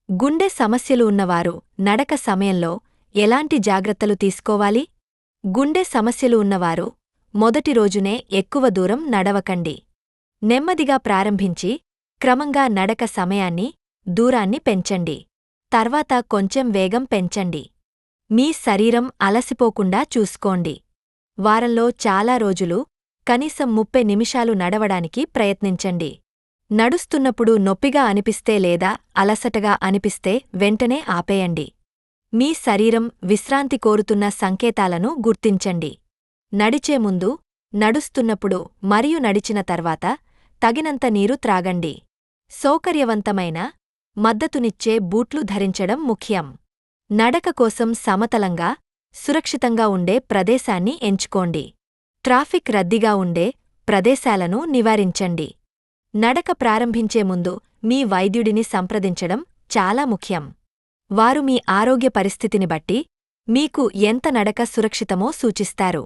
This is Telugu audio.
గుండె సమస్యలు ఉన్నవారు నడక సమయంలో ఎలాంటి జాగ్రత్తలు తీసుకోవాలి? గుండె సమస్యలు ఉన్నవారు మొదటి రోజునే ఎక్కువ దూరం నడవకండి. నెమ్మదిగా ప్రారంభించి క్రమంగా నడక సమయాన్ని, దూరాన్ని పెంచండి. తర్వాత కొంచెం వేగం పెంచండి. మీ శరీరం అలసిపోకుండా చూసుకోండి. వారంలో చాలా రోజులు కనీసం 30 నిమిషాలు నడవడానికి ప్రయత్నించండి. నడుస్తున్నప్పుడు నొప్పిగా అనిపిస్తే లేదా అలసటగా అనిపిస్తే వెంటనే ఆపేయండి. మీ శరీరం విశ్రాంతి కోరుతున్న సంకేతాలను గుర్తించండి. నడిచే ముందు, నడుస్తున్నప్పుడు మరియు నడిచిన తర్వాత తగినంత నీరు త్రాగండి. సౌకర్యవంతమైన, మద్దతునిచ్చే బూట్లు ధరించడం ముఖ్యం. నడక కోసం సమతలంగా, సురక్షితంగా ఉండే ప్రదేశాన్ని ఎంచుకోండి. ట్రాఫిక్ రద్దీగా ఉండే ప్రదేశాలను నివారించండి. నడక ప్రారంభించే ముందు మీ వైద్యుడిని సంప్రదించడం చాలా ముఖ్యం. వారు మీ ఆరోగ్య పరిస్థితిని బట్టి మీకు ఎంత నడక సురక్షితమో సూచిస్తారు.